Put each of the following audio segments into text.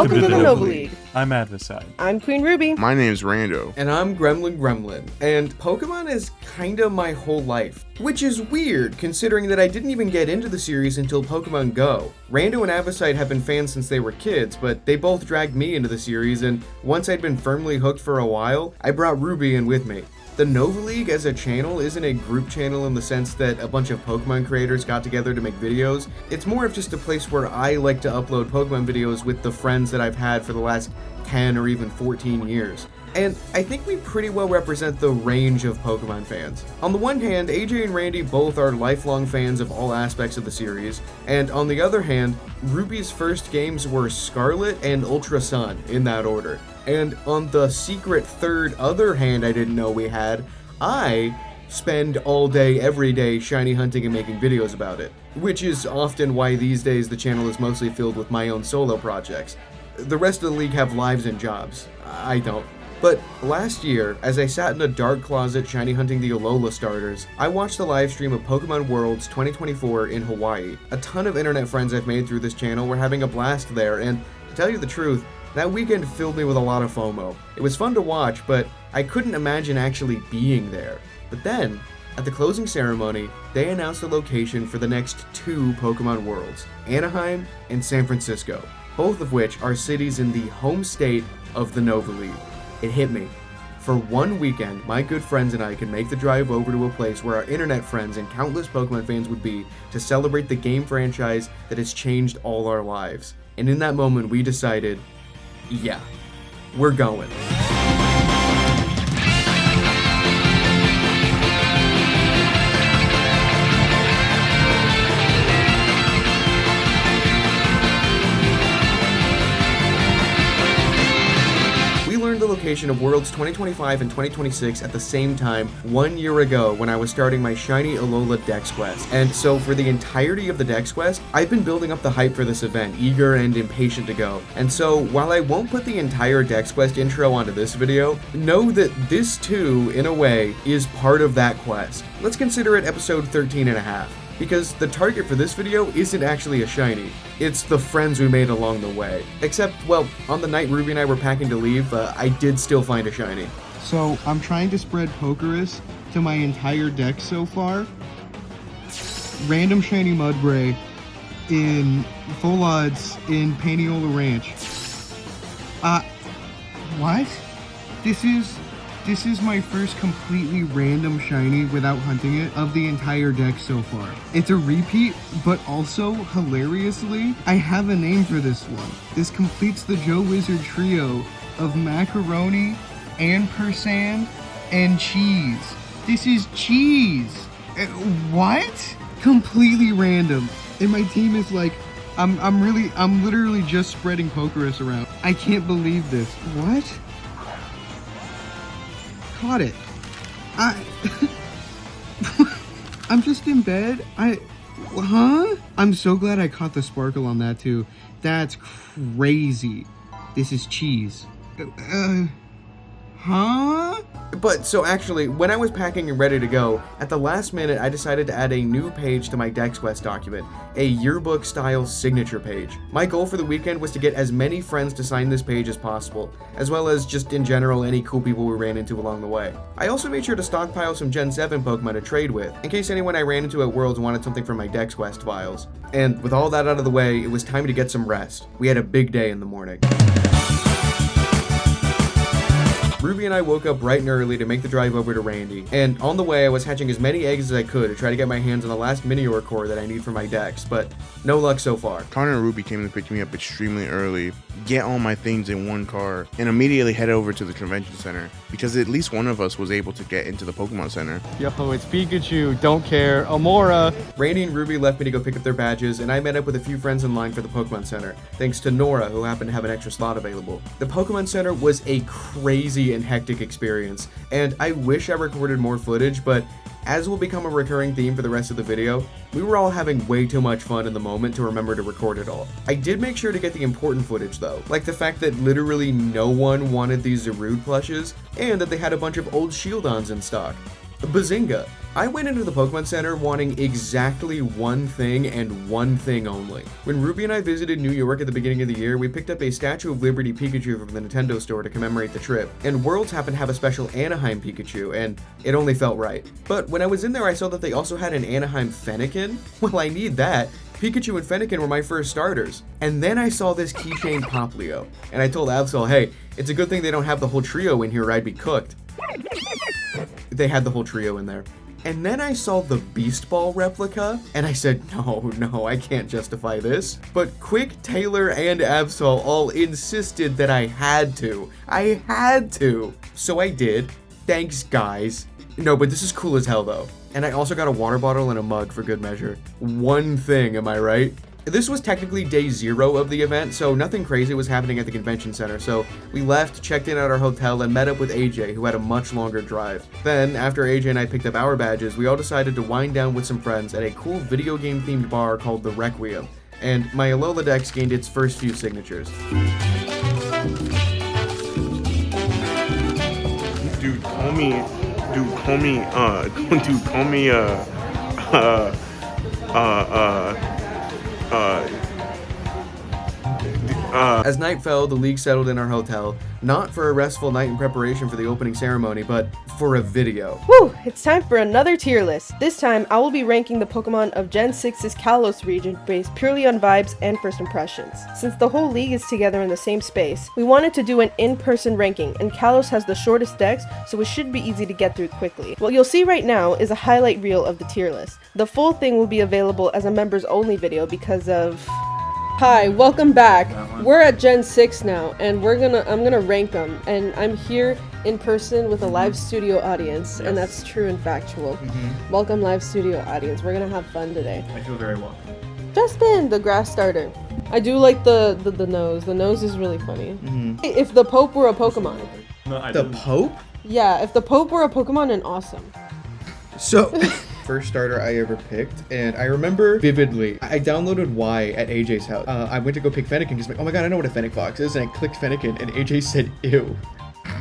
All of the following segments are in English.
Welcome to the NovaLeague. I'm Adverside. I'm Queen RuBee. My name's Rando. And I'm Gremlin. And Pokemon is kinda my whole life. Which is weird, considering that I didn't even get into the series until Pokemon Go. Rando and Avocide have been fans since they were kids, but they both dragged me into the series, and once I'd been firmly hooked for a while, I brought RuBee in with me. The NovaLeague as a channel isn't a group channel in the sense that a bunch of Pokemon creators got together to make videos. It's more of just a place where I like to upload Pokemon videos with the friends that I've had for the last 10 or even 14 years. And I think we pretty well represent the range of Pokemon fans. On the one hand, AJ and Randy both are lifelong fans of all aspects of the series, and on the other hand, RuBee's first games were Scarlet and Ultra Sun, in that order. And on the secret third other hand I didn't know we had, I spend all day, every day, shiny hunting and making videos about it. Which is often why these days the channel is mostly filled with my own solo projects. The rest of the league have lives and jobs. I don't. But last year, as I sat in a dark closet shiny hunting the Alola starters, I watched the live stream of Pokémon Worlds 2024 in Hawaii. A ton of internet friends I've made through this channel were having a blast there, and to tell you the truth, that weekend filled me with a lot of FOMO. It was fun to watch, but I couldn't imagine actually being there. But then, at the closing ceremony, they announced the location for the next 2 Pokémon Worlds, Anaheim and San Francisco, both of which are cities in the home state of the NovaLeague. It hit me. For one weekend, my good friends and I could make the drive over to a place where our internet friends and countless Pokemon fans would be to celebrate the game franchise that has changed all our lives. And in that moment, we decided, yeah, we're going. The location of Worlds 2025 and 2026 at the same time 1 year ago when I was starting my shiny Alola Dex Quest. And so for the entirety of the Dex Quest, I've been building up the hype for this event, eager and impatient to go. And so while I won't put the entire Dex Quest intro onto this video, know that this too, in a way, is part of that quest. Let's consider it episode 13 and a half. Because the target for this video isn't actually a shiny, it's the friends we made along the way. Except, well, on the night RuBee and I were packing to leave, I did still find a shiny. So, I'm trying to spread Pokerus to my entire deck so far. Random shiny Mudbray in full odds in Paniola Ranch. What? This is my first completely random shiny without hunting it of the entire deck so far. It's a repeat, but also, hilariously, I have a name for this one. This completes the Joe Wizard trio of macaroni, ampersand, and cheese. This is cheese. What? Completely random. And my team is like, I'm literally just spreading Pokerus around. I can't believe this. What? Caught it. I'm just in bed. I'm so glad I caught the sparkle on that too. That's crazy. This is cheese. But so actually, when I was packing and ready to go, at the last minute I decided to add a new page to my Dex Quest document, a yearbook style signature page. My goal for the weekend was to get as many friends to sign this page as possible, as well as just in general any cool people we ran into along the way. I also made sure to stockpile some Gen 7 Pokemon to trade with, in case anyone I ran into at Worlds wanted something from my Dex Quest files. And with all that out of the way, it was time to get some rest. We had a big day in the morning. RuBee and I woke up bright and early to make the drive over to Randy, and on the way I was hatching as many eggs as I could to try to get my hands on the last Minior core that I need for my dex, but no luck so far. Connor and RuBee came to pick me up extremely early, get all my things in one car, and immediately head over to the convention center, because at least one of us was able to get into the Pokemon Center. Yo, it's Pikachu, don't care, Amora! Randy and RuBee left me to go pick up their badges, and I met up with a few friends in line for the Pokemon Center, thanks to Nora, who happened to have an extra slot available. The Pokemon Center was a crazy and hectic experience, and I wish I recorded more footage, but as will become a recurring theme for the rest of the video, we were all having way too much fun in the moment to remember to record it all. I did make sure to get the important footage though, like the fact that literally no one wanted these Zarude plushes, and that they had a bunch of old Shieldons in stock. Bazinga! I went into the Pokemon Center wanting exactly one thing and one thing only. When RuBee and I visited New York at the beginning of the year, we picked up a Statue of Liberty Pikachu from the Nintendo store to commemorate the trip, and Worlds happened to have a special Anaheim Pikachu, and it only felt right. But when I was in there, I saw that they also had an Anaheim Fennekin. Well, I need that. Pikachu and Fennekin were my first starters. And then I saw this keychain Poplio, and I told Absol, hey, it's a good thing they don't have the whole trio in here or I'd be cooked. They had the whole trio in there. And then I saw the Beast Ball replica, and I said, no, I can't justify this. But Quick, Taylor, and Absol all insisted that I had to. I had to. So I did. Thanks, guys. No, but this is cool as hell, though. And I also got a water bottle and a mug for good measure. One thing, am I right? This was technically day 0 of the event, so nothing crazy was happening at the convention center, so we left, checked in at our hotel, and met up with AJ, who had a much longer drive. Then, after AJ and I picked up our badges, we all decided to wind down with some friends at a cool video game themed bar called The Requiem, and my Alola Dex gained its first few signatures. Dude, call me, As night fell, the league settled in our hotel, not for a restful night in preparation for the opening ceremony, but for a video. Whew, it's time for another tier list. This time, I will be ranking the Pokemon of Gen 6's Kalos region based purely on vibes and first impressions. Since the whole league is together in the same space, we wanted to do an in-person ranking, and Kalos has the shortest dex, so it should be easy to get through quickly. What you'll see right now is a highlight reel of the tier list. The full thing will be available as a members only video because of... Hi, welcome back. We're at Gen 6 now, and I'm gonna rank them, and I'm here in person with a live studio audience, and that's true and factual. Welcome, live studio audience. We're gonna have fun today. I feel very welcome. Justin, the grass starter. I do like the nose. The nose is really funny. If the Pope were a Pokemon. No, I The didn't. Pope? Yeah, if the Pope were a Pokemon, then awesome. So, first starter I ever picked, and I remember vividly, I downloaded Y at AJ's house. I went to go pick Fennekin because I'm like, oh my god, I know what a Fennec Fox is, and I clicked Fennekin, and AJ said, ew.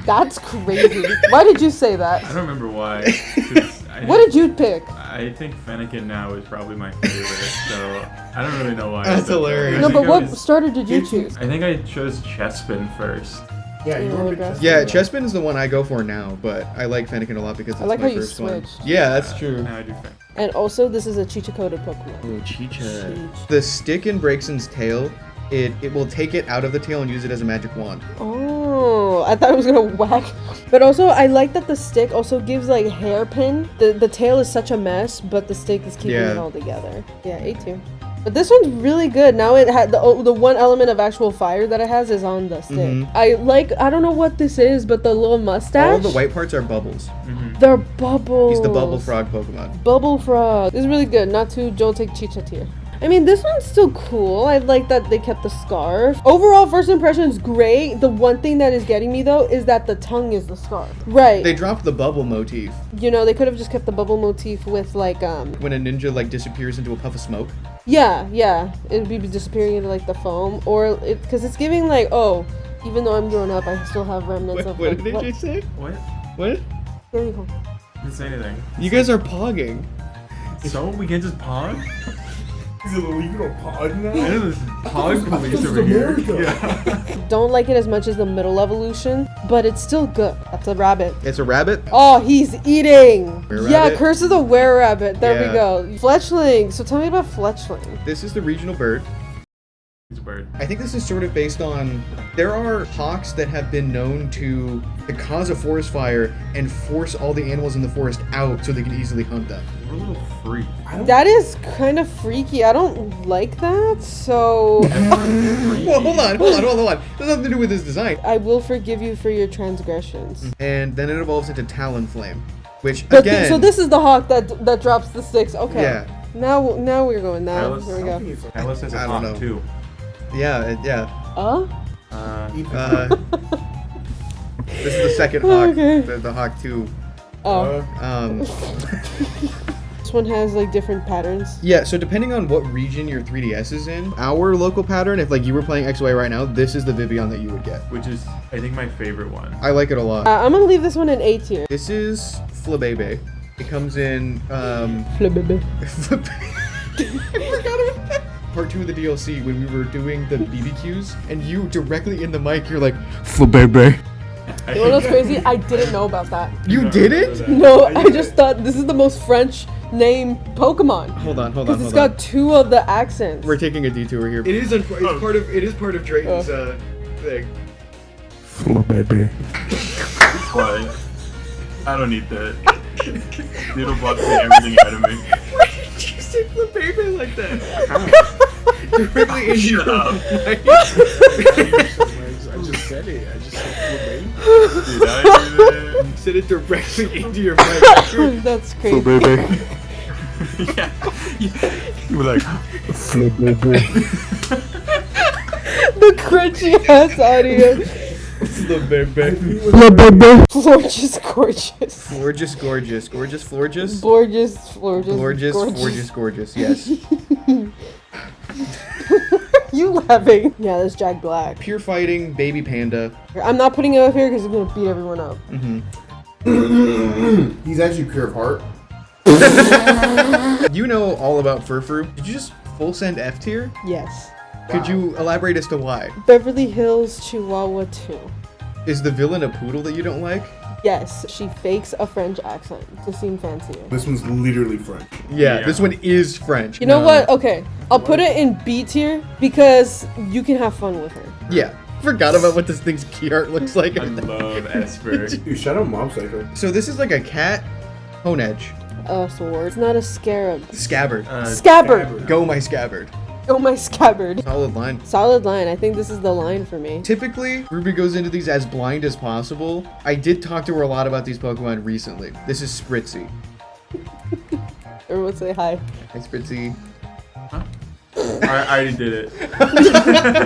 That's crazy. Why did you say I that? don't remember why. 'Cause What did you pick? I think Fennekin now is probably my favorite, so I don't really know why. That's hilarious. I No, think but I what was- starter did you choose? I think I chose Chespin first. Yeah, you were big Yeah, Chespin is the one I go for now, but I like Fennekin a lot because it's I like my how you first one. switched. Yeah, that's true. Now I do Fennekin. And also, this is a Chicha-coded Pokemon. Oh, Chicha. Cheech. The stick in Braixen's tail, it will take it out of the tail and use it as a magic wand. Oh, I thought it was gonna whack. But also, I like that the stick also gives like hairpin. The tail is such a mess, but the stick is keeping Yeah. it all together. Yeah, A2. But this one's really good. Now it had the one element of actual fire that it has is on the stick. I don't know what this is, but the little mustache. All the white parts are bubbles. They're bubbles. He's the bubble frog Pokemon. Bubble frog. This is really good. Not too jolting Chicha tier. I mean, this one's still cool. I like that they kept the scarf. Overall, first impression is great. The one thing that is getting me, though, is that the tongue is the scarf. Right. They dropped the bubble motif. You know, they could have just kept the bubble motif with, like, When a ninja, like, disappears into a puff of smoke. Yeah. It'd be disappearing into, like, the foam. Or, because it's giving, like, oh, even though I'm grown up, I still have remnants of, What like, did AJ say? What? What? There you go. Didn't say anything. You guys are pogging. So we can just pog? Is it illegal to pod now? I know this pog police over here. Yeah. Don't like it as much as the middle evolution, but it's still good. That's a rabbit. It's a rabbit? Oh, he's eating. Yeah, Were-rabbit? Curse of the Were-Rabbit. There we Yeah. go. Fletchling. So tell me about Fletchling. This is the regional bird. It's a bird. I think this is sort of based on... There are hawks that have been known to cause a forest fire and force all the animals in the forest out so they can easily hunt them. We're a little freak. That is kind of freaky. I don't like that, so Well, hold on. It has nothing to do with his design. I will forgive you for your transgressions. And then it evolves into Talonflame, which, But again... so this is the hawk that drops the sticks. Okay. Yeah. Now we're going now. Kalos- Here we go. Kalos has a I don't hawk know. too. Yeah. This is the second hawk. Okay. The hawk 2. Oh. This one has like different patterns. Yeah, so depending on what region your 3DS is in, our local pattern, if like you were playing XY right now, this is the Vivian that you would get. Which is, I think, my favorite one. I like it a lot. I'm gonna leave this one in A tier. This is Flabebe. It comes in Flip-a-bit. I forgot about that. Part 2 of the DLC when we were doing the BBQs and you directly in the mic you're like baby. You know what's crazy? I didn't know about that. You did it? No, I just thought this is the most French name Pokemon. Hold on. Because it's got 2 of the accents. We're taking a detour here. It is part of Drayton's thing. baby. What? I don't need that. Noodle blocks everything out of me. Why did you say flip baby like that? Directly into your mic. I just said it. I just said baby. Did I do that? You said it directly into your mic. That's crazy. baby. Yeah. You were like, Flip baby. The crunchy ass audio. Flip baby. Flip baby. Gorgeous, gorgeous. Gorgeous, gorgeous. Gorgeous, florgeous. Gorgeous, gorgeous. Gorgeous, yes. You laughing? Yeah, that's Jack Black. Pure fighting, baby panda. I'm not putting him up here because he's gonna beat everyone up. He's actually pure of heart. You know all about Furfru. Did you just full send F tier? Yes. Could you elaborate as to why? Beverly Hills Chihuahua 2. Is the villain a poodle that you don't like? Yes, she fakes a French accent to seem fancier. This one's literally French. Yeah, this one is French. You know what? Okay, I'll put it in B tier because you can have fun with her. Yeah. Forgot about what this thing's key art looks like. I love Esper. Dude, shout out Mob Psycho. So this is like a cat hone edge. A sword. It's not a scarab. Scabbard. Scabbard! Go my scabbard. Oh, my scabbard. Solid line. Solid line. I think this is the line for me. Typically, RuBee goes into these as blind as possible. I did talk to her a lot about these Pokemon recently. This is Spritzy. Everyone say hi. Hi, Spritzy. I already did it.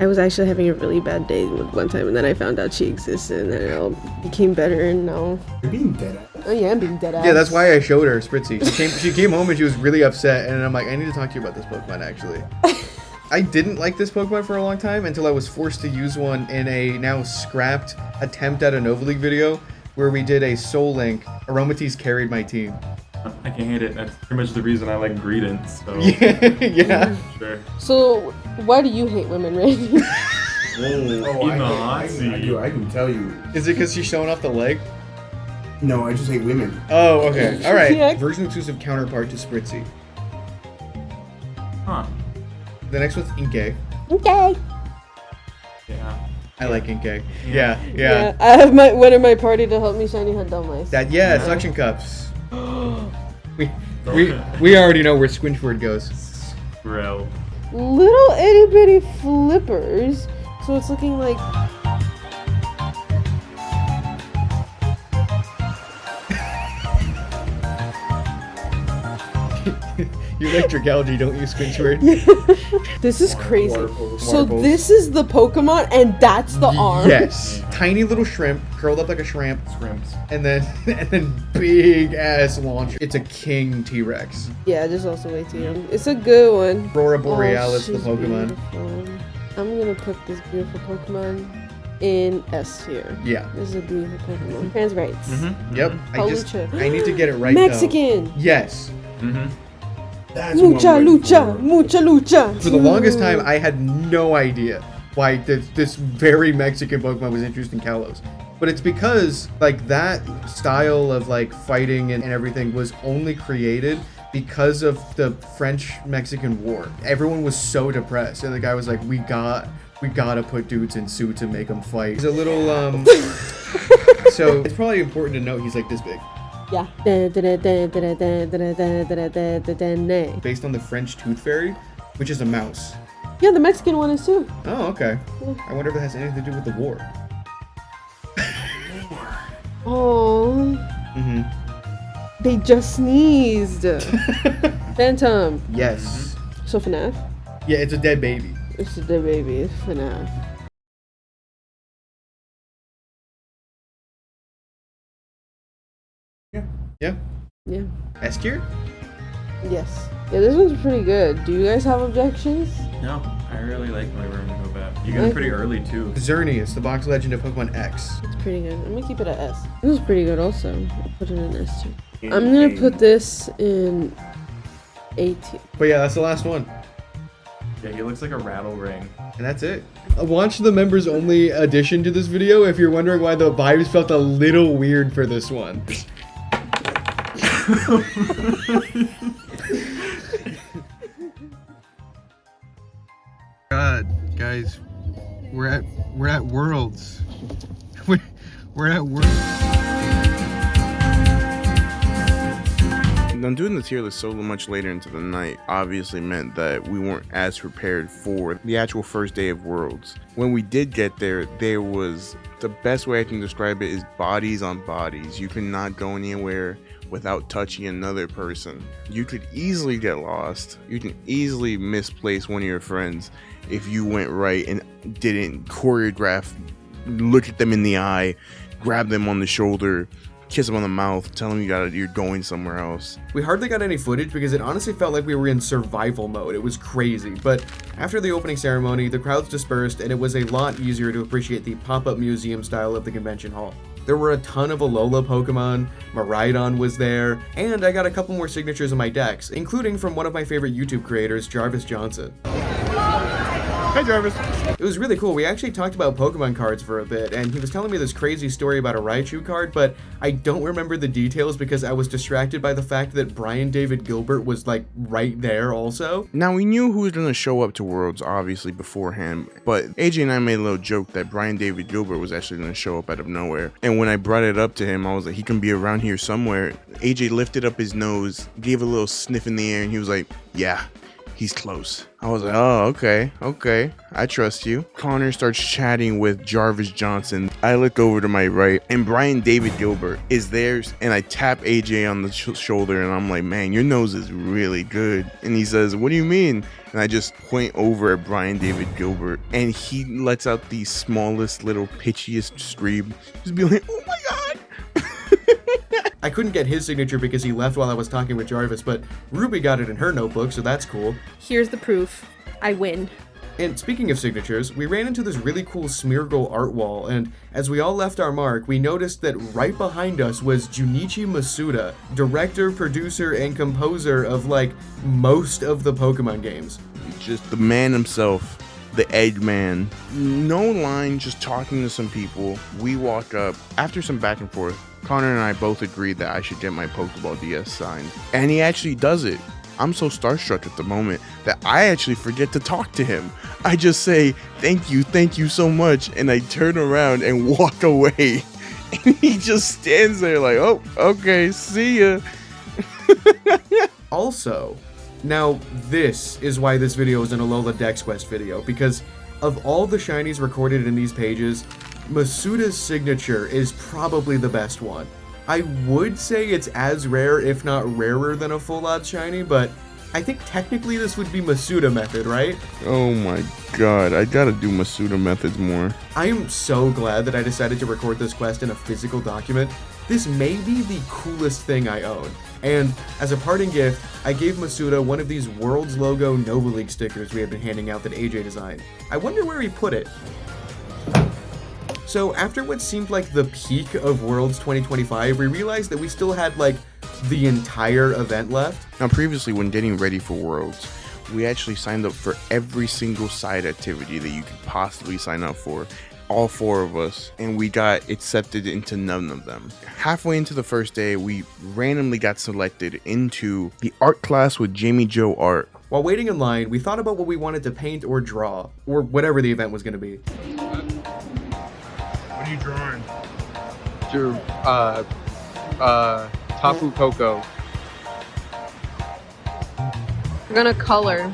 I was actually having a really bad day one time, and then I found out she existed, and then it all became better, and now... You're being dead at. Oh yeah, I'm being dead ass. Yeah, that's why I showed her Spritzy. She came home and she was really upset, and I'm like, I need to talk to you about this Pokemon, actually. I didn't like this Pokemon for a long time until I was forced to use one in a now scrapped attempt at a NovaLeague video where we did a Soul Link. Aromatisse carried my team. I can hate it. That's pretty much the reason I like Greedent. So Yeah. sure. So, why do you hate women, Randy? Oh, In the hot seat. I can tell you. Is it because she's showing off the leg? No, I just hate women. Oh, okay. All right. Yeah. Version exclusive counterpart to Spritzy. Huh. The next one's Inkay. Okay. Yeah. I like Inkay. Yeah. I have one in my party to help me shiny hunt down mice. Suction cups. we already know where Squinchward goes. Rel. Little itty bitty flippers. So it's looking like... You electric algae, don't you, Squinchward? This is crazy. So Warbles. this is the Pokemon, and that's the arm? Yes. Tiny little shrimp, curled up like a shrimp, Scrimps. and then big ass launcher. It's a king T-Rex. Yeah, there's also way too young. It's a good one. Aurora Borealis, the she's Pokemon. beautiful. I'm gonna put this beautiful Pokemon in S tier. Yeah. This is a beautiful Pokemon. Trans rights. Yep. Palucha. I need to get it right Mexican. though. Yes. That's what Mucha I'm waiting lucha. for. Mucha lucha. For the longest time, I had no idea why this very Mexican Pokemon was introduced in Kalos. But it's because, like, that style of, like, fighting and everything was only created because of the French-Mexican War. Everyone was so depressed, and the guy was like, we gotta put dudes in suits and make them fight. He's a little, so it's probably important to note he's, like, this big. Yeah. Based on the French Tooth Fairy, which is a mouse. Yeah, the Mexican one is too. Oh, okay. I wonder if that has anything to do with the war. Oh, Mm-hmm. they just sneezed. Phantom. Yes. So FNAF. Yeah, it's a dead baby. It's the baby. It's FNAF. Yeah. Yeah. S tier? Yes. Yeah, this one's pretty good. Do you guys have objections? No, I really like my room to go back. You get it pretty early too. Xerneas, the box legend of Pokemon X. It's pretty good. I'm gonna keep it at S. This is pretty good also. I'll put it in S too. I'm gonna put this in 18. But yeah, that's the last one. Yeah, he looks like a rattle ring. And that's it. Watch the members only addition to this video if you're wondering why the vibes felt a little weird for this one. God, guys, we're at Worlds. We're at Worlds. Now, doing the tier list so much later into the night obviously meant that we weren't as prepared for the actual first day of Worlds. When we did get there, there was, the best way I can describe it is bodies on bodies. You could not go anywhere without touching another person. You could easily get lost. You can easily misplace one of your friends if you went right and didn't choreograph, look at them in the eye, grab them on the shoulder, kiss them on the mouth, tell them you're going somewhere else. We hardly got any footage because it honestly felt like we were in survival mode. It was crazy. But after the opening ceremony, the crowds dispersed and it was a lot easier to appreciate the pop-up museum style of the convention hall. There were a ton of Alola Pokemon, Miraidon was there, and I got a couple more signatures in my decks, including from one of my favorite YouTube creators, Jarvis Johnson. Hey Jarvis! It was really cool. We actually talked about Pokemon cards for a bit, and he was telling me this crazy story about a Raichu card, but I don't remember the details because I was distracted by the fact that Brian David Gilbert was like right there also. Now, we knew who was going to show up to Worlds obviously beforehand, but AJ and I made a little joke that Brian David Gilbert was actually going to show up out of nowhere. And when I brought it up to him, I was like, he can be around here somewhere. AJ lifted up his nose, gave a little sniff in the air, and he was like, yeah, he's close. I was like, oh, okay, I trust you. Connor starts chatting with Jarvis Johnson. I look over to my right, and Brian David Gilbert is there, and I tap AJ on the shoulder, and I'm like, man, your nose is really good. And he says, what do you mean? And I just point over at Brian David Gilbert, and he lets out the smallest, little pitchiest scream. Just be like, oh my god! I couldn't get his signature because he left while I was talking with Jarvis, but RuBee got it in her notebook, so that's cool. Here's the proof. I win. And speaking of signatures, we ran into this really cool Smeargle art wall, and as we all left our mark, we noticed that right behind us was Junichi Masuda, director, producer, and composer of, like, most of the Pokemon games. Just the man himself, the Eggman. No line, just talking to some people. We walk up. After some back and forth, Connor and I both agreed that I should get my Pokeball DS signed. And he actually does it. I'm so starstruck at the moment that I actually forget to talk to him. I just say, thank you so much. And I turn around and walk away. And he just stands there like, oh, okay, see ya. Also, now this is why this video is an Alola Dex Quest video, because of all the shinies recorded in these pages, Masuda's signature is probably the best one. I would say it's as rare, if not rarer, than a full odds shiny, but I think technically this would be Masuda method, right? Oh my god, I gotta do Masuda methods more. I am so glad that I decided to record this quest in a physical document. This may be the coolest thing I own. And as a parting gift, I gave Masuda one of these Worlds logo NovaLeague stickers we had been handing out that AJ designed. I wonder where he put it. So after what seemed like the peak of Worlds 2025, we realized that we still had like the entire event left. Now previously, when getting ready for Worlds, we actually signed up for every single side activity that you could possibly sign up for. All four of us, and we got accepted into none of them. Halfway into the first day, we randomly got selected into the art class with Jamie Joe Art. While waiting in line, we thought about what we wanted to paint or draw, or whatever the event was going to be. What are you drawing? Drew, Tapu Koko. We're gonna color.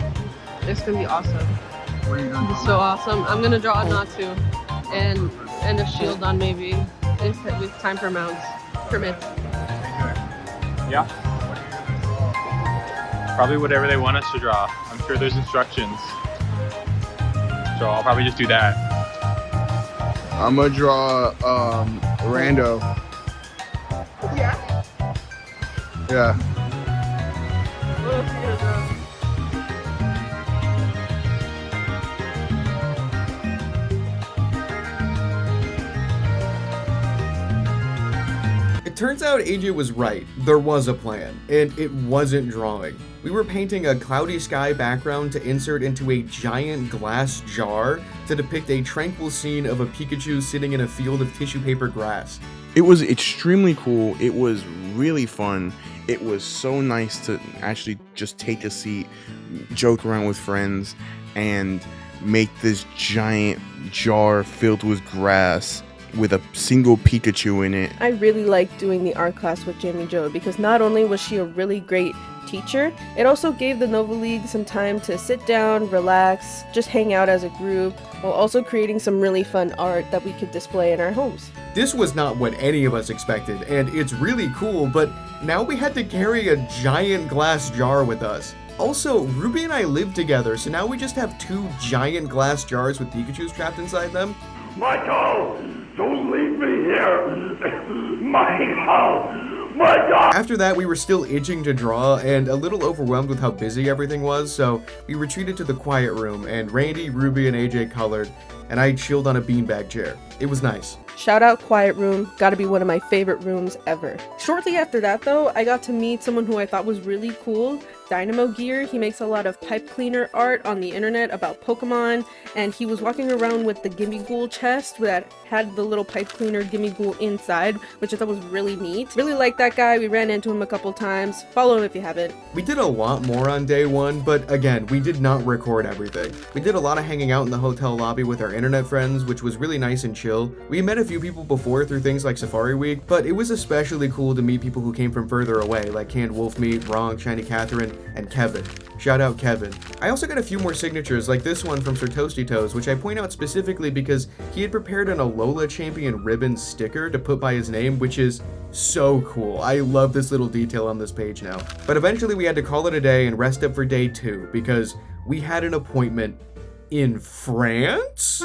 It's gonna be awesome. What are you gonna It's so awesome. I'm gonna draw a Natsu and a shield on maybe if time permits. Yeah. Probably whatever they want us to draw. I'm sure there's instructions. So I'll probably just do that. I'm gonna draw Rando. Yeah. Yeah. What else are you gonna draw? Turns out AJ was right. There was a plan, and it wasn't drawing. We were painting a cloudy sky background to insert into a giant glass jar to depict a tranquil scene of a Pikachu sitting in a field of tissue paper grass. It was extremely cool. It was really fun. It was so nice to actually just take a seat, joke around with friends, and make this giant jar filled with grass with a single Pikachu in it. I really liked doing the art class with Jamie Jo because not only was she a really great teacher, it also gave the NovaLeague some time to sit down, relax, just hang out as a group, while also creating some really fun art that we could display in our homes. This was not what any of us expected, and it's really cool, but now we had to carry a giant glass jar with us. Also, RuBee and I live together, so now we just have 2 giant glass jars with Pikachus trapped inside them. Michael, don't leave me here. Michael. After that, we were still itching to draw and a little overwhelmed with how busy everything was, so we retreated to the quiet room, and Randy, RuBee, and AJ colored, and I chilled on a beanbag chair. It was nice. Shout out Quiet Room, gotta be one of my favorite rooms ever. Shortly after that though, I got to meet someone who I thought was really cool, Dynamo Gear. He makes a lot of pipe cleaner art on the internet about Pokemon, and he was walking around with the Gimmighoul chest that had the little pipe cleaner Gimmighoul inside, which I thought was really neat. Really like that guy. We ran into him a couple times. Follow him if you haven't. We did a lot more on day 1, but again, we did not record everything. We did a lot of hanging out in the hotel lobby with our internet friends, which was really nice and chill. We met a few people before through things like Safari Week, but it was especially cool to meet people who came from further away, like Canned Wolf Meat, Ronk, Shiny Catherine, and Kevin. Shout out Kevin. I also got a few more signatures like this one from Sir Toasty Toes, which I point out specifically because he had prepared an Alola Champion ribbon sticker to put by his name, which is so cool. I love this little detail on this page now. But eventually we had to call it a day and rest up for day 2 because we had an appointment in France?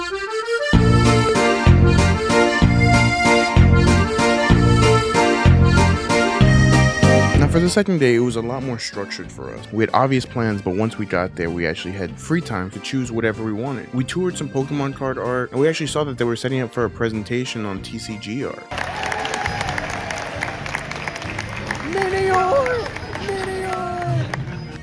Now for the second day, it was a lot more structured for us. We had obvious plans, but once we got there, we actually had free time to choose whatever we wanted. We toured some Pokemon card art, and we actually saw that they were setting up for a presentation on TCG art.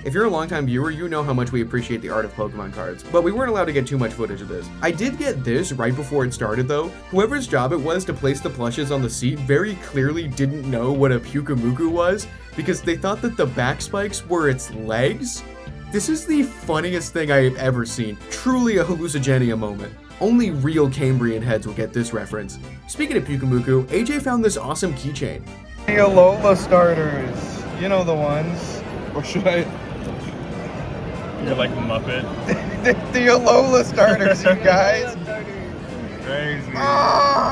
If you're a longtime viewer, you know how much we appreciate the art of Pokemon cards, but we weren't allowed to get too much footage of this. I did get this right before it started though. Whoever's job it was to place the plushes on the seat very clearly didn't know what a Pyukumuku was because they thought that the back spikes were its legs. This is the funniest thing I have ever seen. Truly a hallucigenia moment. Only real Cambrian heads will get this reference. Speaking of Pyukumuku, AJ found this awesome keychain. The Alola starters. You know the ones. Or should I? You're like a Muppet. the Alola starters, you guys. Crazy.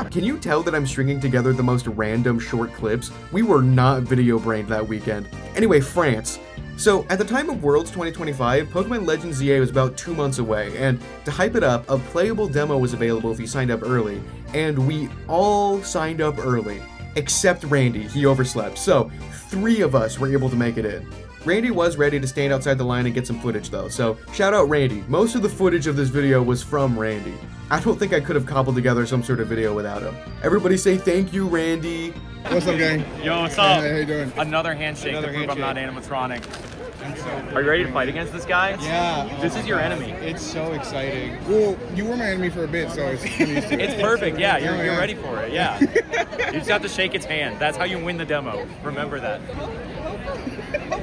Can you tell that I'm stringing together the most random short clips? We were not video brained that weekend. Anyway, France. So, at the time of Worlds 2025, Pokémon Legends Z-A was about 2 months away, and to hype it up, a playable demo was available if you signed up early, and we all signed up early. Except Randy, he overslept, so 3 of us were able to make it in. Randy was ready to stand outside the line and get some footage though, so shout out Randy. Most of the footage of this video was from Randy. I don't think I could have cobbled together some sort of video without him. Everybody say thank you, Randy. What's up, gang? Yo, what's up? Hey, how you doing? Another handshake to prove I'm not animatronic. Are you ready to fight against this guy? Yeah. This is your enemy. It's so exciting. Well, you were my enemy for a bit, so it's pretty used to it. It's perfect, yeah, you're Yeah. ready for it, yeah. You just have to shake its hand. That's how you win the demo. Remember that.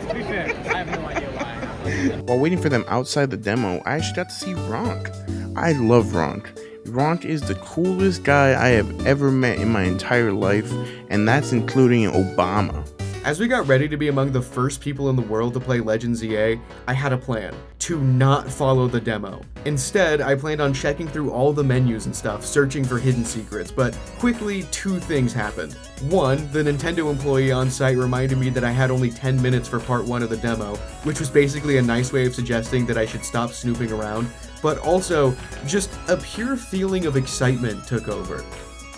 To be fair, I have no idea why. While waiting for them outside the demo, I actually got to see Ronk. I love Ronk. Ronk is the coolest guy I have ever met in my entire life, and that's including Obama. As we got ready to be among the first people in the world to play Legends Z-A, I had a plan. To not follow the demo. Instead, I planned on checking through all the menus and stuff, searching for hidden secrets, but quickly 2 things happened. 1, the Nintendo employee on site reminded me that I had only 10 minutes for part 1 of the demo, which was basically a nice way of suggesting that I should stop snooping around, but also, just a pure feeling of excitement took over.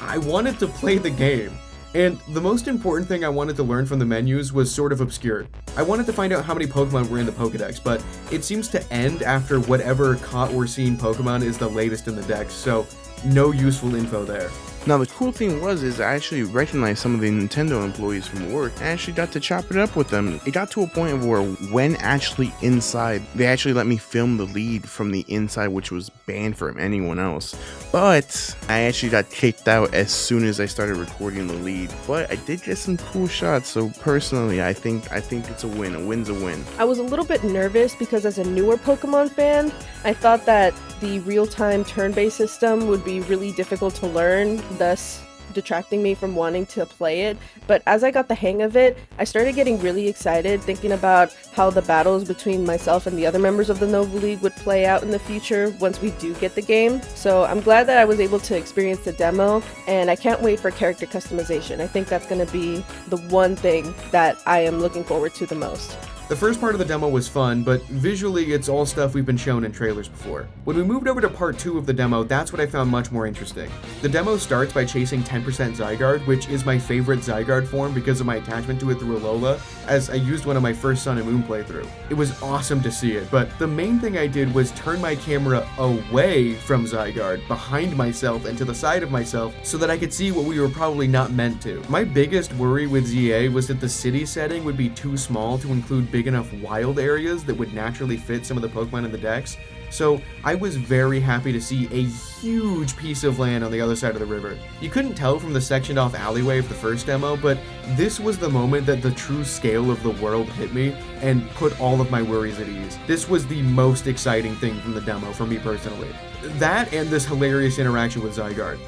I wanted to play the game. And the most important thing I wanted to learn from the menus was sort of obscure. I wanted to find out how many Pokemon were in the Pokedex, but it seems to end after whatever caught or seen Pokemon is the latest in the dex, so no useful info there. Now the cool thing is I actually recognized some of the Nintendo employees from work. I actually got to chop it up with them. It got to a point of where when actually inside, they actually let me film the lead from the inside, which was banned from anyone else. But I actually got kicked out as soon as I started recording the lead. But I did get some cool shots, so personally I think it's a win. A win's a win. I was a little bit nervous because as a newer Pokemon fan, I thought that the real-time turn-based system would be really difficult to learn, thus detracting me from wanting to play it. But as I got the hang of it, I started getting really excited thinking about how the battles between myself and the other members of the NovaLeague would play out in the future once we do get the game. So I'm glad that I was able to experience the demo, and I can't wait for character customization. I think that's going to be the one thing that I am looking forward to the most. The first part of the demo was fun, but visually it's all stuff we've been shown in trailers before. When we moved over to part 2 of the demo, that's what I found much more interesting. The demo starts by chasing 10% Zygarde, which is my favorite Zygarde form because of my attachment to it through Alola, as I used one of my first Sun and Moon playthrough. It was awesome to see it, but the main thing I did was turn my camera away from Zygarde, behind myself and to the side of myself, so that I could see what we were probably not meant to. My biggest worry with Z-A was that the city setting would be too small to include big enough wild areas that would naturally fit some of the Pokemon in the decks. So I was very happy to see a huge piece of land on the other side of the river. You couldn't tell from the sectioned off alleyway of the first demo, but this was the moment that the true scale of the world hit me and put all of my worries at ease. This was the most exciting thing from the demo for me personally. That and this hilarious interaction with Zygarde.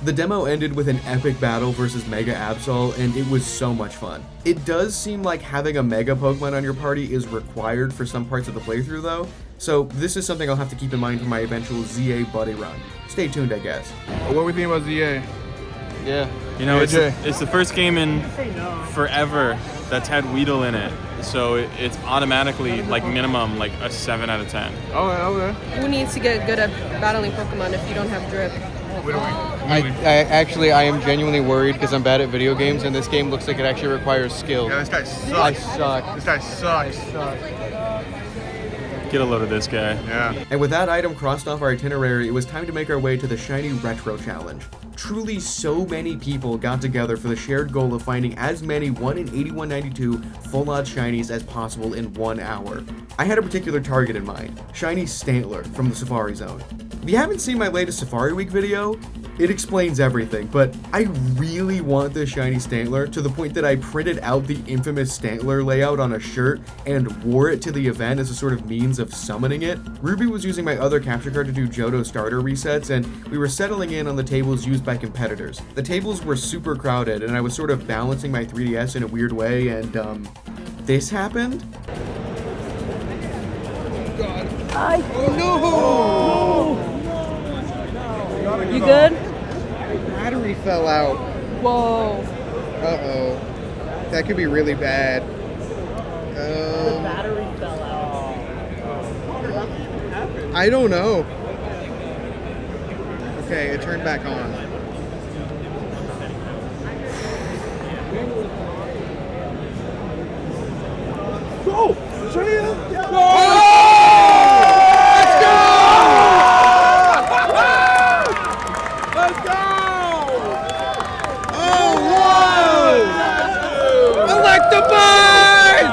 The demo ended with an epic battle versus Mega Absol, and it was so much fun. It does seem like having a Mega Pokemon on your party is required for some parts of the playthrough though, so this is something I'll have to keep in mind for my eventual ZA buddy run. Stay tuned, I guess. What we think about ZA? Yeah. You know, it's the first game in forever that's had Weedle in it, so it's automatically like minimum like a 7 out of 10. Okay. Who needs to get good at battling Pokemon if you don't have drip? I am genuinely worried because I'm bad at video games, and this game looks like it actually requires skill. Yeah, this guy sucks. I suck. This guy sucks. Get a load of this guy. Yeah. And with that item crossed off our itinerary, it was time to make our way to the Shiny Retro Challenge. Truly, so many people got together for the shared goal of finding as many 1 in 8192 full odds shinies as possible in 1 hour. I had a particular target in mind, Shiny Stantler from the Safari Zone. If you haven't seen my latest Safari Week video, it explains everything, but I really want this Shiny Stantler to the point that I printed out the infamous Stantler layout on a shirt and wore it to the event as a sort of means of summoning it. RuBee was using my other capture card to do Johto starter resets, and we were settling in on the tables used by competitors. The tables were super crowded, and I was sort of balancing my 3DS in a weird way, and this happened. Oh no! You good? Battery fell out. Whoa. Uh-oh. That could be really bad. The battery fell out. I don't know. Okay, it turned back on.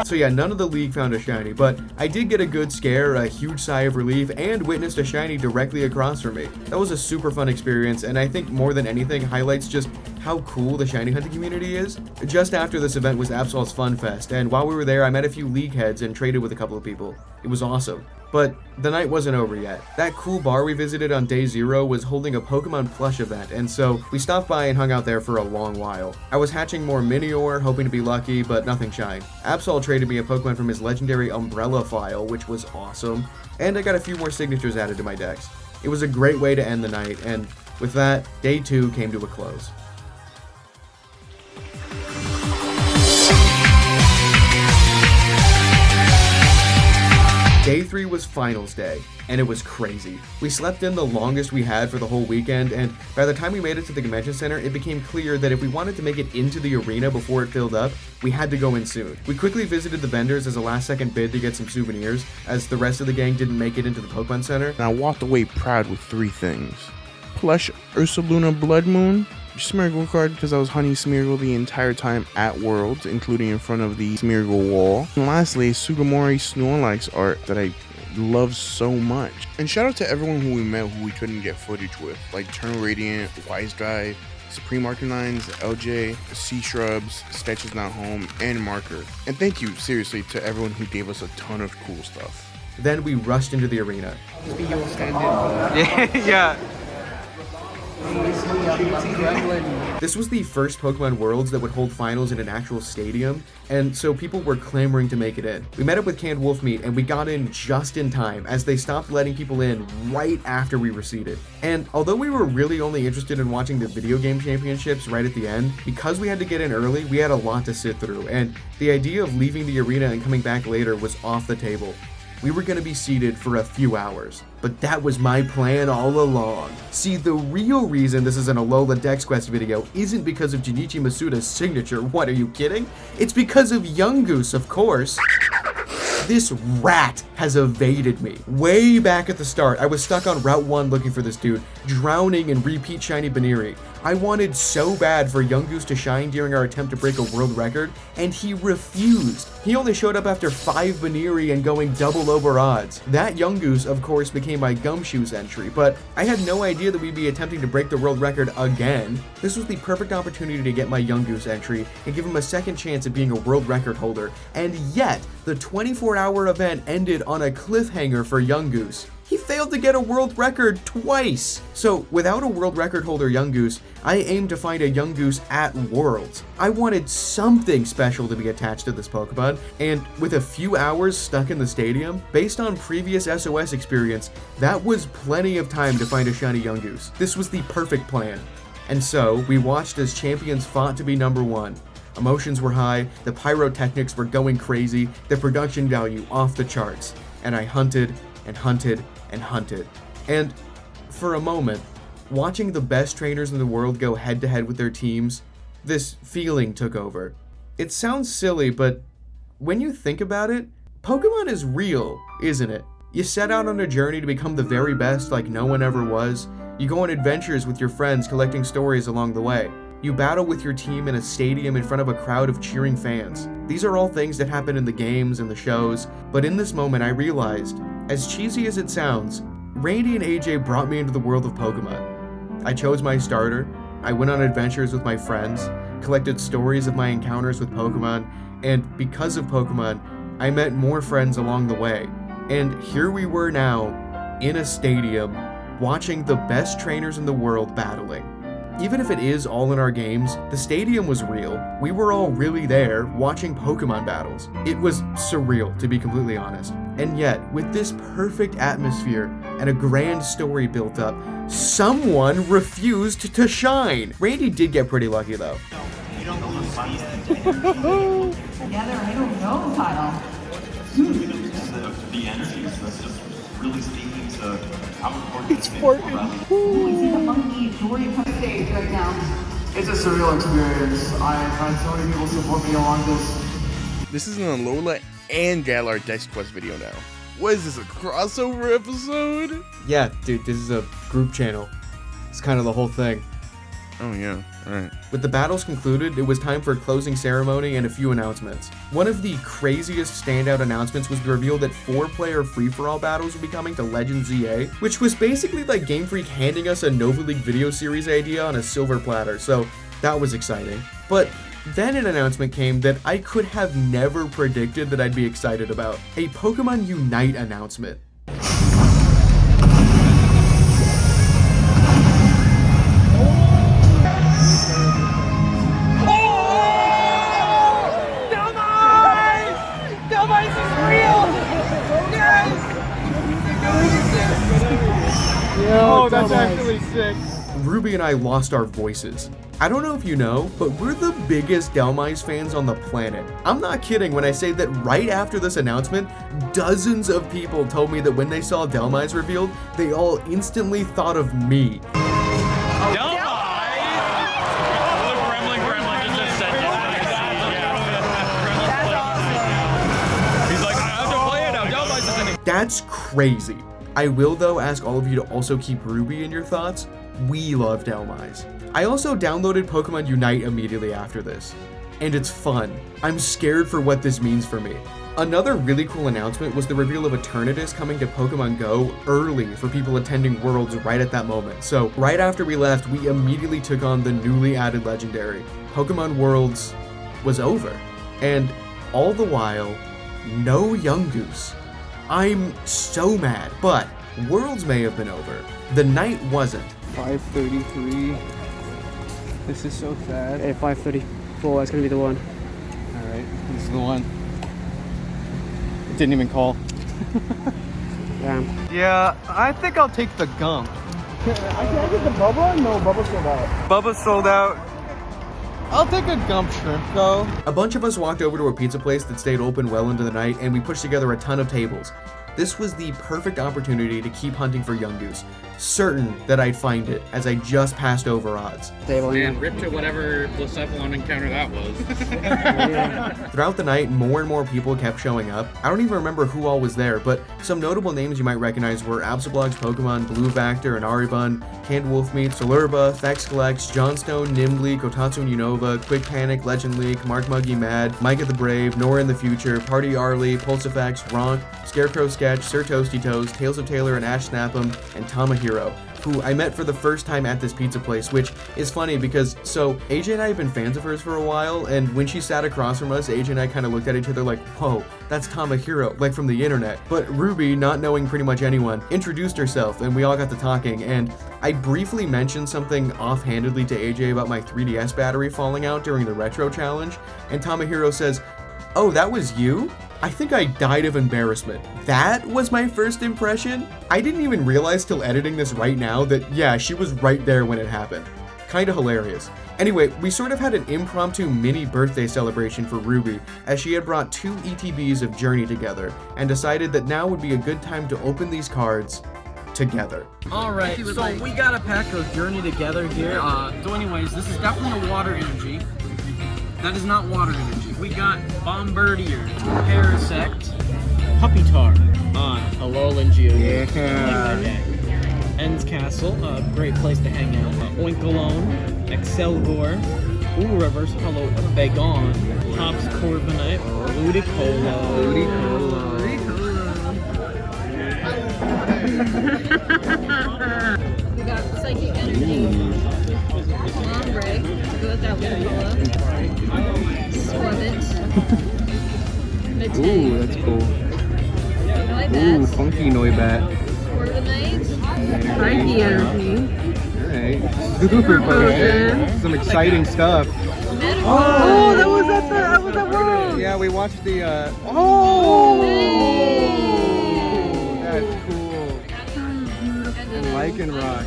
So yeah, none of the league found a shiny, but I did get a good scare, a huge sigh of relief, and witnessed a shiny directly across from me. That was a super fun experience, and I think more than anything highlights just how cool the shiny hunting community is. Just after this event was Absol's Fun Fest, and while we were there I met a few league heads and traded with a couple of people. It was awesome. But the night wasn't over yet. That cool bar we visited on day 0 was holding a Pokemon plush event, and so we stopped by and hung out there for a long while. I was hatching more Minior, hoping to be lucky, but nothing shined. Absol traded me a Pokemon from his legendary Umbrella file, which was awesome, and I got a few more signatures added to my decks. It was a great way to end the night, and with that, day 2 came to a close. Day 3 was finals day, and it was crazy. We slept in the longest we had for the whole weekend, and by the time we made it to the convention center, it became clear that if we wanted to make it into the arena before it filled up, we had to go in soon. We quickly visited the vendors as a last-second bid to get some souvenirs, as the rest of the gang didn't make it into the Pokemon Center. And I walked away proud with 3 things. Plush Ursaluna Blood Moon, Smeargle card because I was hunting Smeargle the entire time at Worlds, including in front of the Smeargle wall. And lastly, Sugimori Snorlax art that I love so much. And shout out to everyone who we met who we couldn't get footage with, like Turn Radiant, Wise Guy, Supreme Arcanines, LJ, Sea Shrubs, Sketch is Not Home, and Marker. And thank you, seriously, to everyone who gave us a ton of cool stuff. Then we rushed into the arena. Yeah. This was the first Pokemon Worlds that would hold finals in an actual stadium, and so people were clamoring to make it in. We met up with Canned Wolf Meat, and we got in just in time, as they stopped letting people in right after we were seated. And although we were really only interested in watching the video game championships right at the end, because we had to get in early, we had a lot to sit through, and the idea of leaving the arena and coming back later was off the table. We were gonna be seated for a few hours, but that was my plan all along. See, the real reason this is an Alola Dex Quest video isn't because of Junichi Masuda's signature. What, are you kidding? It's because of Yungoos, of course. This rat has evaded me. Way back at the start, I was stuck on Route 1 looking for this dude, drowning in repeat Shiny Baniri. I wanted so bad for Yungoos to shine during our attempt to break a world record, and he refused. He only showed up after 5 Baniri and going double over odds. That Yungoos, of course, became my Gumshoes entry, but I had no idea that we'd be attempting to break the world record again. This was the perfect opportunity to get my Yungoos entry and give him a second chance at being a world record holder, and yet, the 24-hour event ended on a cliffhanger for Yungoos. He failed to get a world record twice! So, without a world record holder Yungoos, I aimed to find a Yungoos at Worlds. I wanted something special to be attached to this Pokemon, and with a few hours stuck in the stadium, based on previous SOS experience, that was plenty of time to find a shiny Yungoos. This was the perfect plan. And so, we watched as champions fought to be number 1. Emotions were high, the pyrotechnics were going crazy, the production value off the charts, and I hunted and hunted and hunted. And for a moment, watching the best trainers in the world go head to head with their teams, this feeling took over. It sounds silly, but when you think about it, Pokemon is real, isn't it? You set out on a journey to become the very best like no one ever was. You go on adventures with your friends collecting stories along the way. You battle with your team in a stadium in front of a crowd of cheering fans. These are all things that happen in the games and the shows, but in this moment I realized, as cheesy as it sounds, Randy and AJ brought me into the world of Pokemon. I chose my starter, I went on adventures with my friends, collected stories of my encounters with Pokemon, and because of Pokemon, I met more friends along the way. And here we were now, in a stadium, watching the best trainers in the world battling. Even if it is all in our games, the stadium was real. We were all really there, watching Pokemon battles. It was surreal, to be completely honest. And yet, with this perfect atmosphere and a grand story built up, someone refused to shine. Randy did get pretty lucky though. You don't know together, I don't know, Kyle. The energy is just really speaking to how important it's important. We see the monkey Dory on stage right now. It's a surreal experience. I've had so many people support me along this. This is an Alola and Galar Dex Quest video now. What is this, a crossover episode? Yeah, dude, this is a group channel. It's kind of the whole thing. Oh yeah, alright. With the battles concluded, it was time for a closing ceremony and a few announcements. One of the craziest standout announcements was the reveal that 4-player free-for-all battles would be coming to Legends Z-A, which was basically like Game Freak handing us a NovaLeague video series idea on a silver platter, so that was exciting. But then an announcement came that I could have never predicted that I'd be excited about. A Pokemon Unite announcement. Oh, that's actually sick. RuBee and I lost our voices. I don't know if you know, but we're the biggest Dhelmise fans on the planet. I'm not kidding when I say that right after this announcement, dozens of people told me that when they saw Dhelmise revealed, they all instantly thought of me. That's crazy. I will though ask all of you to also keep RuBee in your thoughts. We love Dhelmise. I also downloaded Pokemon Unite immediately after this, and it's fun. I'm scared for what this means for me. Another really cool announcement was the reveal of Eternatus coming to Pokemon Go early for people attending Worlds right at that moment. So right after we left, we immediately took on the newly added legendary. Pokemon Worlds was over, and all the while, no Yungoos. I'm so mad, but Worlds may have been over. The night wasn't. 5:33. This is so sad. At 5:34, it's gonna be the one. Alright, this is the one. It didn't even call. Damn. Yeah, I think I'll take the gump. I get the Bubba? No, Bubba sold out. Bubba sold out. I'll take a gump shrimp though. A bunch of us walked over to a pizza place that stayed open well into the night, and we pushed together a ton of tables. This was the perfect opportunity to keep hunting for Yungoos, certain that I'd find it as I just passed over odds. Man, rip to whatever Blacephalon encounter that was. Throughout the night, more and more people kept showing up. I don't even remember who all was there, but some notable names you might recognize were Absolblog's Pokemon, Blue Vector and Aribun, Canned Wolfmeat, Solurba, Thexcalex, Johnstone, Nimble, Kotatsu and Unova, Quick Panic, Legend League, Mark Muggy Mad, Micah the Brave, Nora in the Future, Party Arlie, Pulsifex, Ronk, Scarecrow Sketch, Sir Toasty Toes, Tales of Taylor and Ash Snapham, and Tamahiro, who I met for the first time at this pizza place, which is funny because, so, AJ and I have been fans of hers for a while, and when she sat across from us, AJ and I kind of looked at each other like, whoa, that's Tamahiro, like from the internet. But RuBee, not knowing pretty much anyone, introduced herself, and we all got to talking, and I briefly mentioned something offhandedly to AJ about my 3DS battery falling out during the Retro Challenge, and Tamahiro says, "Oh, that was you?" I think I died of embarrassment. That was my first impression. I didn't even realize till editing this right now that, yeah, she was right there when it happened. Kinda hilarious. Anyway, we sort of had an impromptu mini birthday celebration for RuBee, as she had brought 2 ETBs of Journey together, and decided that now would be a good time to open these cards together. Alright, so we got a pack of Journey together here. So anyways, this is definitely a water energy. That is not water energy. We got Bombardier, Parasect, Puppytar, Alola Dex Quest, Ends Castle, a great place to hang out. Oinkalone, Excelgor, Reverse Hollow Bagon, Hops Corviknight, Ludicolo. We got Psychic Energy, Ombre, to go with that Ludicolo. Ooh, that's cool. Ooh, funky Noibat. Psyche Energy. Alright. Super fun. Some exciting stuff. Oh, that was at World. Yeah, we watched the that's cool. Lycanroc.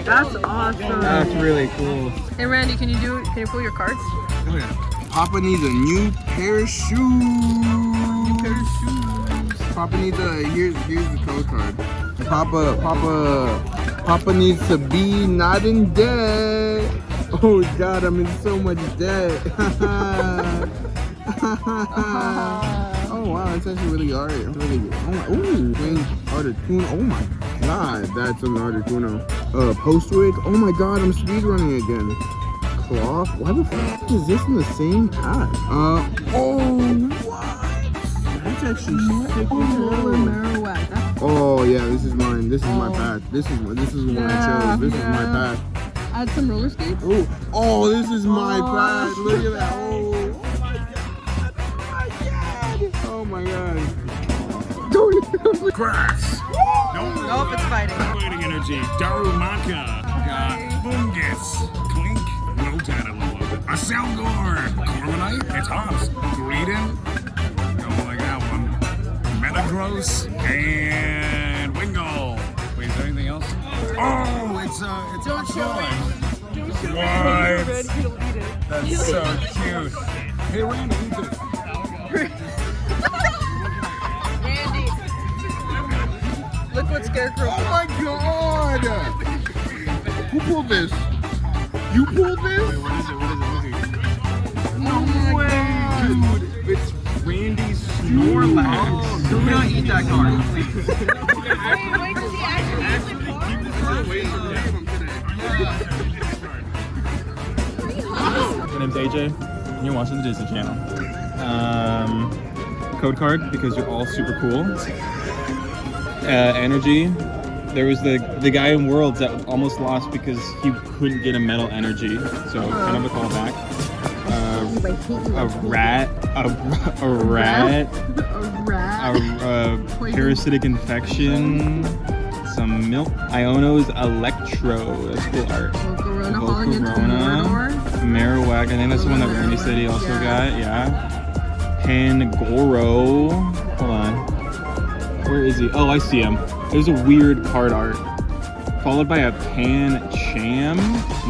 That's awesome. That's really cool. Hey Randy, can you pull your cards? Oh yeah. Papa needs a new pair of shoes. Papa needs here's the code card. Papa needs to be not in debt. Oh God, I'm in so much debt. Oh wow, it's actually really hard. Really good. Oh my, ooh, Articuno. Oh my God, that's an Articuno. Postwig. Oh my God, I'm speedrunning again. Cloth? Why the fuck is this in the same pack? What? That's actually sick. Oh yeah, this is mine. This is my pack. This is the one I chose. This is my pack. Add some roller skates. Oh, this is my pack. Look at that. Oh my God. Don't Grass. Nope, it's fighting. Fighting energy. Darumaka. Got Bungus. Clink. Lotad. A Selgor. Corviknight. It's Hops. Greedent. Don't like that one. Metagross. And Wingull. Wait, is there anything else? Oh, it's a Joy. What? That's so cute. Hey, Randy, eat this. Randy. Look what Scarecrow. Oh my god! Who pulled this? You pulled this? What is it? No way, dude! It's Randy's Snorlax. Do not eat that card. My name's AJ, and you're watching the Disney Channel. Code card, because you're all super cool. Energy. There was the guy in Worlds that almost lost because he couldn't get a metal energy, so kind of a callback. A parasitic infection, some milk, Iono's Electro, that's cool art. Volcarona, Marowak, I think that's the one that Randy said he also got, yeah. Pangoro, hold on, where is he? Oh, I see him. There's a weird card art, followed by a Pancham,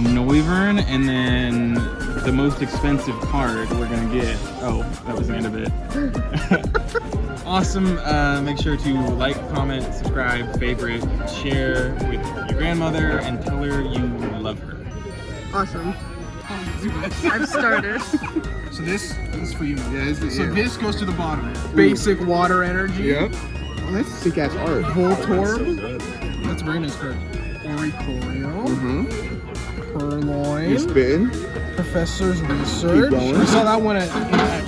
Noivern, and then the most expensive card we're gonna get. Oh, that was the end of it. Awesome. Make sure to like, comment, subscribe, favorite, share with your grandmother, and tell her you love her. Awesome. I've started. So this is for you. Yeah, This goes to the bottom. Basic water energy. Yep. Oh, that's sick ass art. Voltorb. That's a very nice card. Oricorio. Purloin. You spin. Professor's Research. We saw that one at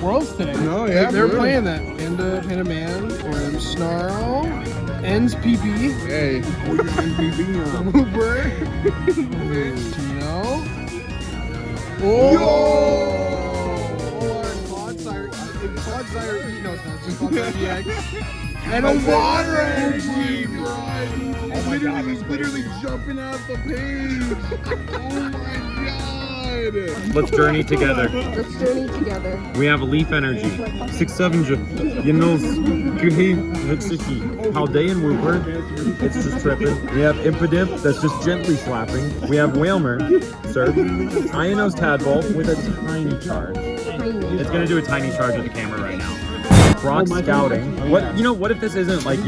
Worlds today. No, yeah. They were playing that. Panda Man. Snarl. Ends PP. Hey. Uber. Tino. Oh! Clodsire. No, it's not. It's just Clodsire EX. And a water energy, bro! Oh my god, he's literally jumping out the page! Oh my god! Let's journey together. Let's journey together. We have Leaf Energy, 6-7, you know, Haldean Wooper, it's just tripping. We have Impidimp, that's just gently slapping. We have Whalmer, sir. Iono's Tadpole with a tiny charge. It's gonna do a tiny charge with the camera right now. Brock scouting. What if this isn't like,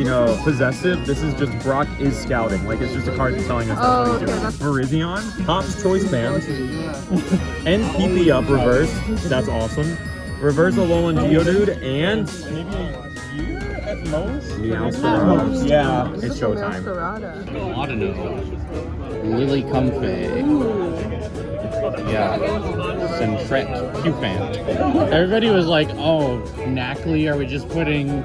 possessive? This is just Brock is scouting. Like it's just a card telling us that's what he's doing. Virizion, Top's Choice Band, and PP up reverse. That's awesome. Reverse Alolan Geodude and maybe a year at most. Meowscarada. Yeah, it's showtime. Audino. Lily Comfey. Yeah. Sentret Q-Fan. Everybody was like, oh, Knackley, are we just putting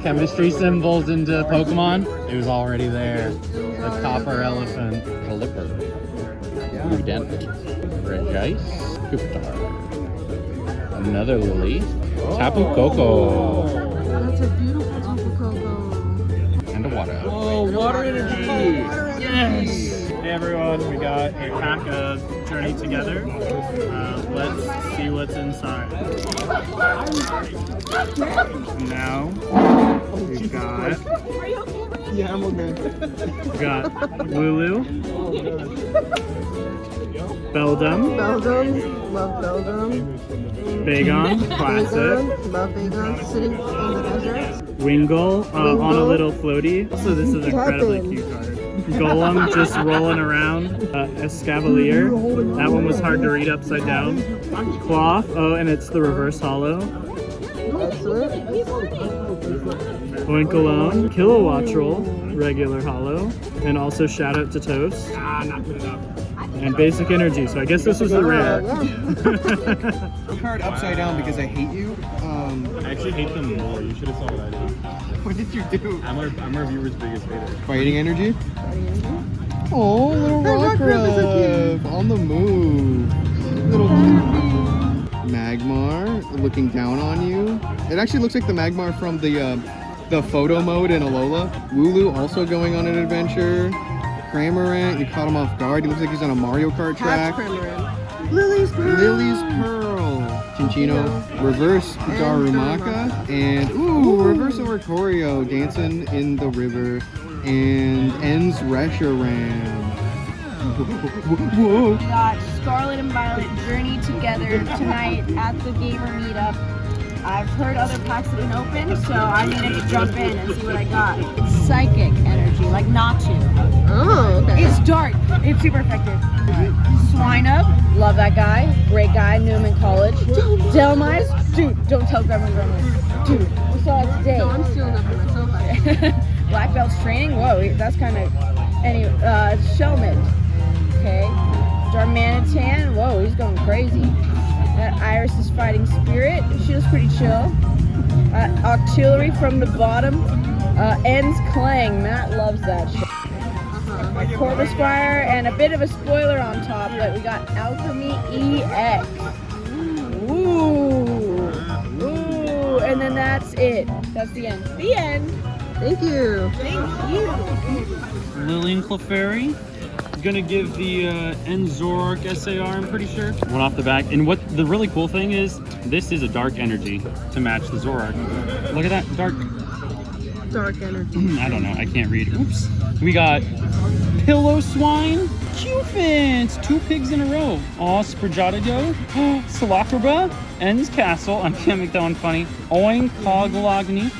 chemistry symbols into Pokemon? It was already there. The Copper Elephant. Calipper. Rudent. Regice. Cuptar. Another Lily. Tapu Koko. That's a beautiful Tapu Koko. And a water. Oh, water energy! Yes! Hey everyone, we got a pack of Journey Together. Let's see what's inside. Now, we've got... Yeah, I'm okay. We've got Lulu. Beldum. Love Beldum. Bagon, classic. Love Bagon, sitting in the desert. Wingull, on a little floaty. So this is an incredibly cute card. Golem just rolling around. Escavalier. That one was hard to read upside down. Cloth. Oh, and it's the reverse hollow. Oinkalone. Kilowattrol. Regular hollow. And also shout out to Toast. Not good enough. And basic energy. So I guess this was the rare. Card upside down because I hate you. I actually hate them more. You should have saw what I did. What did you do? I'm our viewer's biggest hater. Fighting energy? Oh, little Rockruff on the move. Little Magmar looking down on you. It actually looks like the Magmar from the photo mode in Alola. Wooloo also going on an adventure. Cramorant, you caught him off guard. He looks like he's on a Mario Kart track. Lily's Pearl. Chinchino, reverse Darumaka, and reverse Oricorio dancing in the river, and ends Reshiram. Whoa. We got Scarlet and Violet journey together tonight at the gamer meetup. I've heard other packs have been open, so I needed to jump in and see what I got. Psychic energy, like Natu. Oh, okay. It's dark. It's super effective. Swine Up, love that guy. Great guy, knew him in college. Delmise, dude, don't tell Gremlin. Dude, we saw it today. No, I'm stealing that for myself. Black Belt's training, whoa, that's kind of, anyway, Shelmet, okay. Darmanitan, whoa, he's going crazy. That Iris is fighting spirit, she was pretty chill. Octillery from the bottom, Ends Clang, Matt loves that shit. Corvus Fire, and a bit of a spoiler on top, but we got Alchemy EX. Ooh, and then that's it. That's the end. The end. Thank you. Thank you. Lillian Clefairy. Gonna give the Enzork SAR, I'm pretty sure. One off the back. And what the really cool thing is, this is a dark energy to match the Zoroark. Look at that, dark energy. I don't know, I can't read. Oops. We got Pillow Swine, Cufant, 2 pigs in a row. Aw, Sprajadigo, Salakraba, Ends Castle, I can't make that one funny. Oink, Coglogny,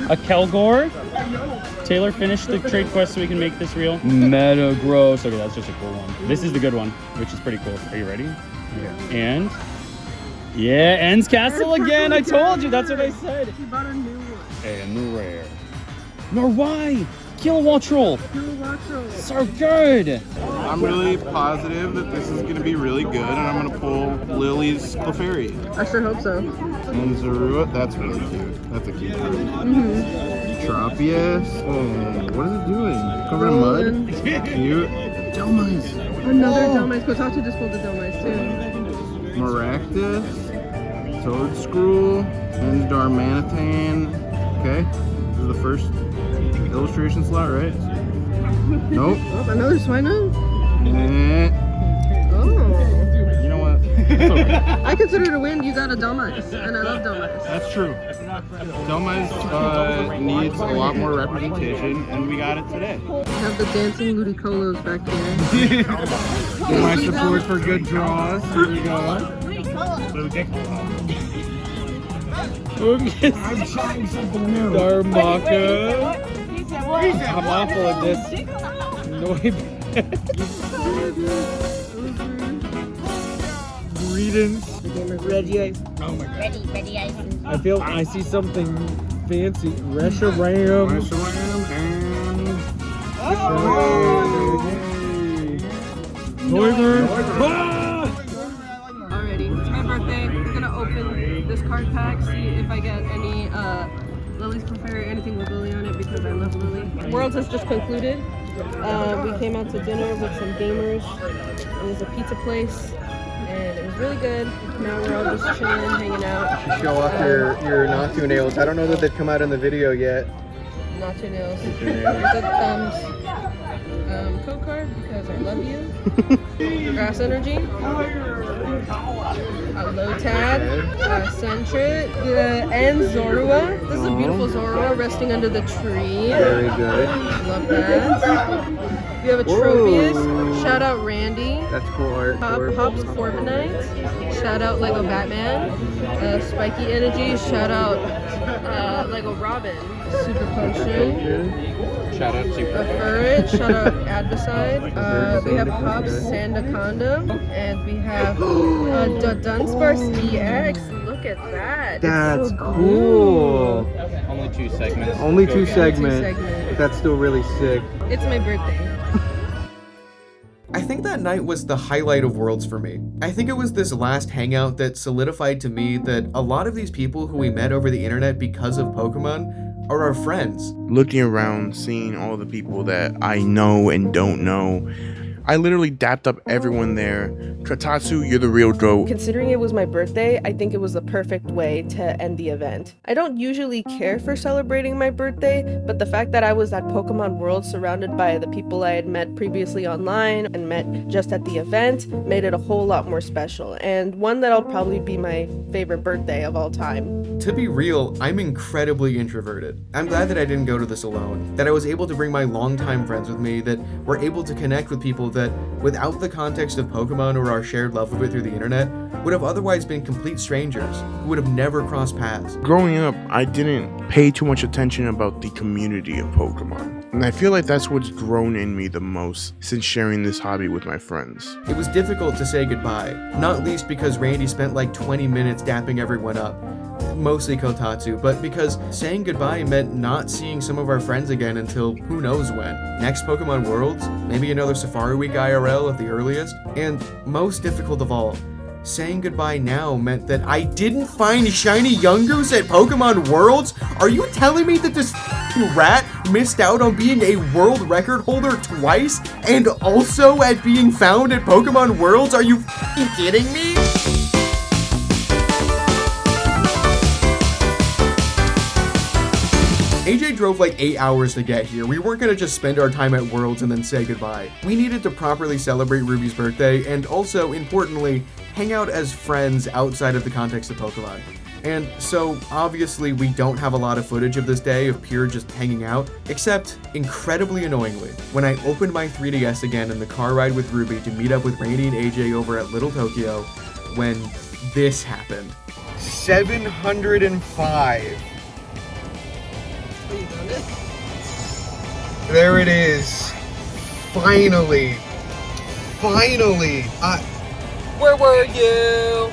a Kelgor. Taylor finished the trade quest so we can make this real. Metagross. Okay, that's just a cool one. This is the good one, which is pretty cool. Are you ready? Yeah. And yeah, Ends Castle again. I told you. That's what I said. He bought a new one. And the rare. Nor why? Kilowattrol. So good. I'm really positive that this is going to be really good, and I'm going to pull Lily's Clefairy. I sure hope so. And Zorua, that's really cute. That's a cute card. Tropius. Oh, what is it doing? Covered in mud? Cute. Delmise. Another Delmise. Kotachi just pulled the Delmise too. Maractus. Toadscrew. And Darmanitan. Okay. This is the first illustration slot, right? Nope. Oh, another Swinub? Oh. You know what? Okay. I consider it a win. You got a Delmise, and I love Delmise. That's true. Delmise needs a lot more representation, and we got it today. We have the dancing Ludicolo's back here. My support for good draws. Here we go. I'm trying something new. Darmaka. I'm awful at this. Greetings. Ready. Oh my god. Ready, I see something fancy. Reshiram. Alrighty, it's my birthday. We're gonna open this card pack, see if I get any Lily's Clefairy, anything with Lily on it, because I love Lily. Worlds has just concluded. We came out to dinner with some gamers. It was a pizza place, and it was really good. Now we're all just chilling, hanging out. You show off your Natu nails. I don't know that they've come out in the video yet. Natu nails. Natu nails. Here's a code card because I love you. Grass Energy. A Lotad. Sentret. And Zorua. This is a beautiful Zorua resting under the tree. Very good. Love that. We have a Tropius. Shout out Randy. That's cool art. Pops Corviknight. Shout out Lego Batman. Spiky Energy. Shout out Lego Robin. Super Potion. Shout out Super. Furret. Shout out Advocide. We have Pops Sandaconda. And we have Dunsparce EX. Look at that. That's so cool. Only 2 segments. Only 2 segments. That's still really sick. It's my birthday. I think that night was the highlight of Worlds for me. I think it was this last hangout that solidified to me that a lot of these people who we met over the internet because of Pokemon are our friends. Looking around, seeing all the people that I know and don't know, I literally dapped up everyone there. Kratatsu, you're the real GOAT. Considering it was my birthday, I think it was the perfect way to end the event. I don't usually care for celebrating my birthday, but the fact that I was at Pokémon Worlds surrounded by the people I had met previously online and met just at the event made it a whole lot more special, and one that'll probably be my favorite birthday of all time. To be real, I'm incredibly introverted. I'm glad that I didn't go to this alone, that I was able to bring my longtime friends with me, that were able to connect with people that, without the context of Pokemon or our shared love of it through the internet, would have otherwise been complete strangers who would have never crossed paths. Growing up, I didn't pay too much attention about the community of Pokemon. And I feel like that's what's grown in me the most since sharing this hobby with my friends. It was difficult to say goodbye, not least because Randy spent like 20 minutes dapping everyone up. Mostly Kotatsu, but because saying goodbye meant not seeing some of our friends again until who knows when. Next Pokemon Worlds, maybe another Safari Week IRL at the earliest, and most difficult of all, saying goodbye now meant that I didn't find Shiny Yungoos at Pokemon Worlds? Are you telling me that this rat missed out on being a world record holder twice and also at being found at Pokemon Worlds? Are you kidding me? AJ drove like 8 hours to get here. We weren't gonna just spend our time at Worlds and then say goodbye. We needed to properly celebrate RuBee's birthday and also, importantly, hang out as friends outside of the context of Pokemon. And so, obviously, we don't have a lot of footage of this day of pure just hanging out, except, incredibly annoyingly, when I opened my 3DS again in the car ride with RuBee to meet up with Randy and AJ over at Little Tokyo, when this happened. 705. There it is. Finally. Where were you?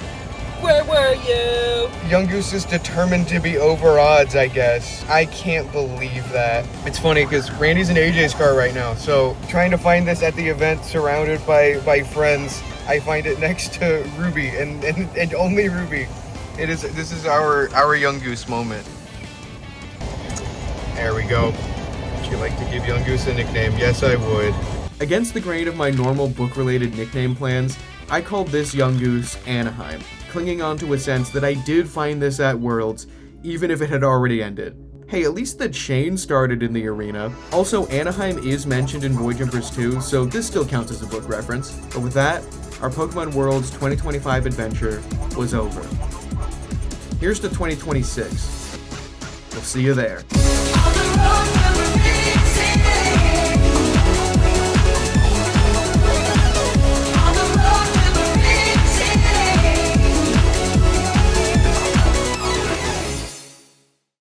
Where were you? Yungoos is determined to be over odds, I guess. I can't believe that. It's funny because Randy's in AJ's car right now, so trying to find this at the event surrounded by friends, I find it next to RuBee and only RuBee. This is our Yungoos moment. There we go. Would you like to give Yungoos a nickname? Yes, I would. Against the grain of my normal book-related nickname plans, I called this Yungoos Anaheim, clinging on to a sense that I did find this at Worlds, even if it had already ended. Hey, at least the chain started in the arena. Also, Anaheim is mentioned in Void Jumpers 2, so this still counts as a book reference. But with that, our Pokemon Worlds 2025 adventure was over. Here's to 2026. We'll see you there.